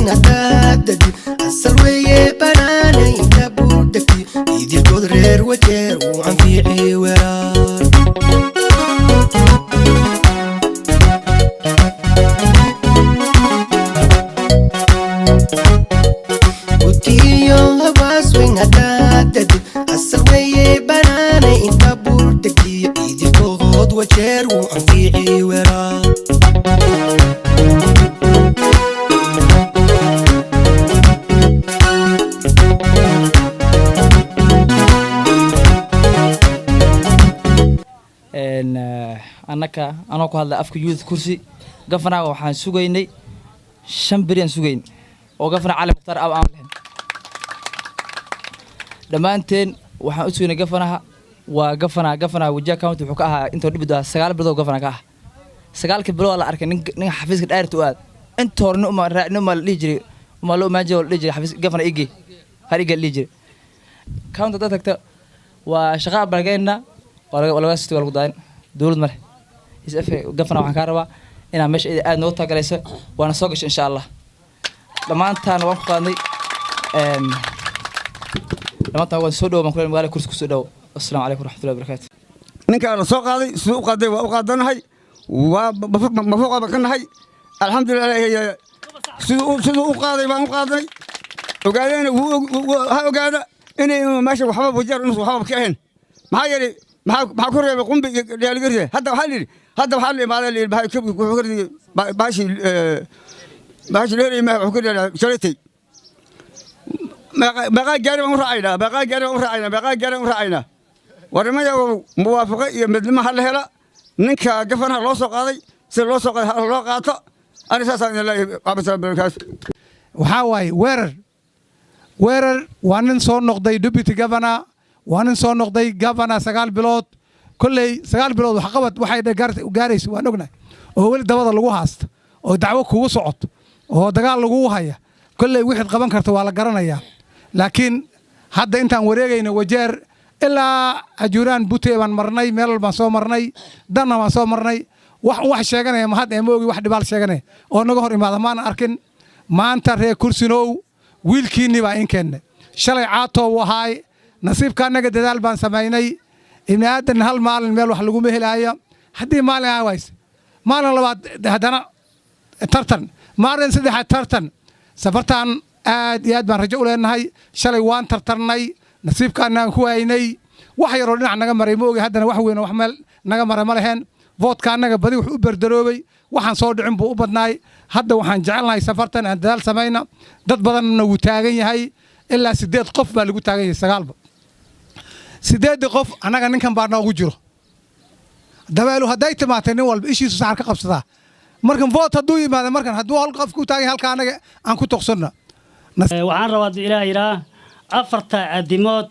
وين أتاددي السلوية بناني تبودكي يدي القدرير وجير وعن في عيوران وتيو باس وين أتاددي السلوية بناني تبودكي يدي القدرير وجير وعن في عيوران annaka anoo ku hadlay afka youth kursi gafanaga waxaan sugaynay 5 bilyan sugayn oo gafana cali muxtar aan lahayn dhamaanteen waxaan u sugaynay gafanaha waa gafana wajiga county wuxuu ka ahaa inta dhibid 9 bilood gafana ka ah 9 bilood la arkay nin xafiiska dhaartu aad inta horna uma raacno ma la jiray uma loo maajo la jiray xafiis gafana igi hariga la jiray county dadka waa shaqa bargeena wala waastii wala gudayn dawlad male isaf gafana waxaan ka rabaa inaan meesha aad noo tagalayso waana soo gashay insha Allah dhamaantaan waan ku qaadnay dhamaantaan waan soo dhaw baan magaalada kursi ku soo dhaw assalaamu calaykum waraxmatullaahi wabarakaatuh ninka la soo qaaday sidoo u qaaday waa u qaadanahay waa mafooqa baan ka nahay alxamdulillaah sidoo u qaaday baan u qaaday ogaadayna ha ogaada inay meesha waxba wajar inuu waxba ka ahayn maxaa yeelay maxaa ku reebay qumbi dhaligarse hadda waxaa la imaaday leeyahay baashi leeyahay ma wuxuu ku leeyahay shalatay baqa gaari u raacayna waramada muwaafaqo iyo midnimo hal hela ninka gafanaha loo soo qaaday si loo soo qaaday loo qaato ana saasaan ilaahay qabsan barakaas waxa waay weerar waa nin soo noqday deputy governor waa nin soo noqday governor 9 bilood kullay 9 bilood wax qabad waxay gaarayso waan ognahay oo wali dabada lagu haasto oo dacwo kugu socoto oo dagaal lagu haya kullay wixii qaban karto waa la garanayaa laakiin hadda intaan wareegayna wajeer ilaa ajuuraan butee baan marnay meel baan soo marnay danna baan soo marnay wax sheeganaya mahad ee moogi wax dhibaal sheeganaya oo naga hor imaada maan arkin maanta reer kursinow wiilkiinni baa in keenne shalay caato wahay nasiibka anaga dadaal baan sameynay imaadan hal maalin meel wax lagu mehelaya hadii maalin ay ways maalin labaad hadana tartan maalin saddex tartan safartan aad iyo aad baan rajo u leenahay shalay waan tartarnay nasiibkaana ku haynay wax yar oo dhinac naga maray moogi hadana wax weyn oo wax meel naga maray ma lahayn voodka anaga badi wax u berdaroobay waxaan soo dhicin buu u badnaay hadda waxaan jecelnahay safartan aan dadaal sameeyna dad badan uu taagan yahay ilaa 8 qof baa lagu taagan yahay 9 sideed qof anaga ninkan baa noogu jiro dabeelu haday timaatay nin walba ishiisu saar ka qabsada markan vote haduu yimaado markan haduu hal qof ku taagay halka anaga aan ku toqsano waxaan rabaa ilaahay afarta adimood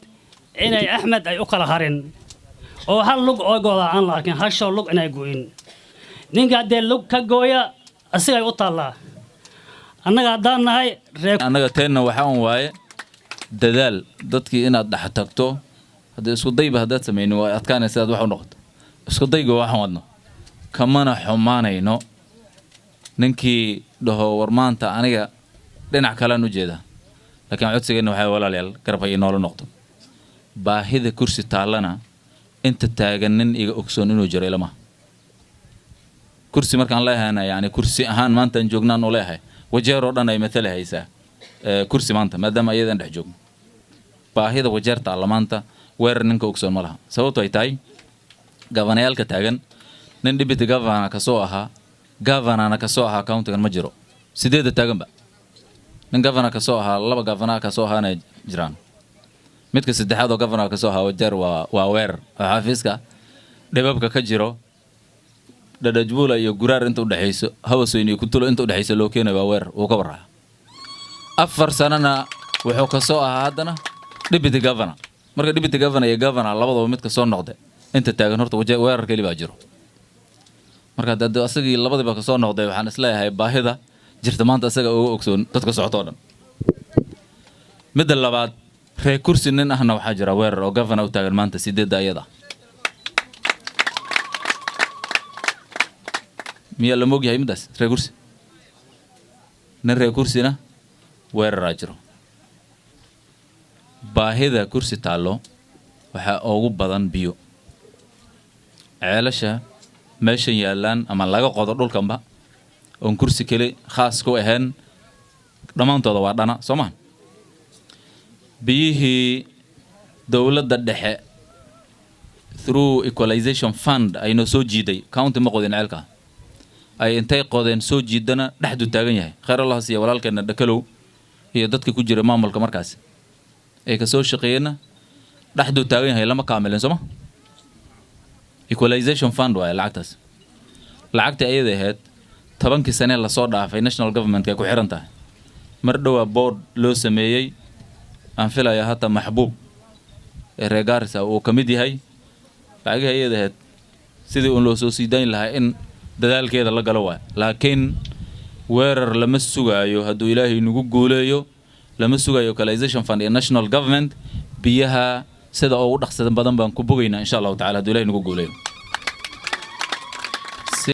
inay Axmed ay u kala harin oo hal lug oo gooda aan laakiin hal shoo lug inay gooyin ninka hadee lug ka gooya asigay u taalaa annaga hadaan nahay annaga teena waxaan waaye dadaal dadkii inaad dhax tagto hadda isku dayba hadaad sameeyno waa adkaanaysa wax u noqoto isku dayga waxaan wadno kamana xumaanayno ninkii dhaho war maanta aniga dhinac kale u jeeda laakiin codsigeena waxay walaalayaal garab ay noolo noqdo baahida kursi taalana inta taagan iga ogsoon inuu jiro ilama kursi markaan leeyahay yani kursi ahaan maanta aan joognaan oo leeyahay wajeero dhan ay matala haysaa kursi maanta maadaama ayadan dhex joogno baahida wajeerta maanta weerar ninka ogsoon ma laha sababtoo ay tahay gabanayaalka taagan nin deputy governor ka soo ahaa county-gan ma jiro 8 taagan ba nin governor ka soo ahaa 2 governor ka soo ahaana jiraan midka saddexaad oo governor ka soo ahaa wajeer waa weerar xafiiska dhibabka ka jiro dadajbuula iyo guraar inta u dhaxayso hawasooyin iyo kuntulo inta u dhaxayso loo keenay waa weerar uu ka waraa 4 sanana wuxuu ka soo ahaa hadana deputy governor marka deputy governor iyo governor labadaba mid ka soo noqday inta taagan horta weerar kali baa jiro marka dad asagii labadaba ka soo noqday waxaan isleeyahay baahida jirta maanta asaga oo ogsoon dadka socdo dhan mid labaad reer kursi nin ahna waxa jira weerar oo governor u taagan maanta 8 ayada miya la moog yahay midaas reer kursi nin reer kursina weeraraa jiro baahida kursi taallo waxaa ugu badan biyo ceelasha meeshan yaalaan ama laga qodo dhulkanba oon kursi kale khaas ku ahayn dhammaantooda waa dhana soo maa biyihii dowladda dhexe through equalization fund aynoo soo jiiday county ma qodin ceelka ay intay qodeen soo jiidana dhexdu taagan yahay khayr allah siiya walaalkeena dhakalow iyo dadka ku jira maamulka markaas ay ka soo shaqeeyna dhexdu taagan yahay lama kaamilin soo ma equalization fund waa lacagta ayada ahayd 10 sane la soo dhaafay national government ay ku xiran tahay mar dhawa board loo sameeyay aan filaya hata maxbuub ee reegaarisa uu kamid yahay lacagaha ayada ahayd sidii uu loo soo siidayn lahaa in dadaalkeeda la galo waa laakiin weerar lama sugaayo hadduu ilaahay nagu guuleeyo lama sugayo equalization fund iyo national government biyaha sida ugu dhaqsadan badan baan ku bogaynaa insha Allah ta'ala hadduu ilaahay nagu guuleeyo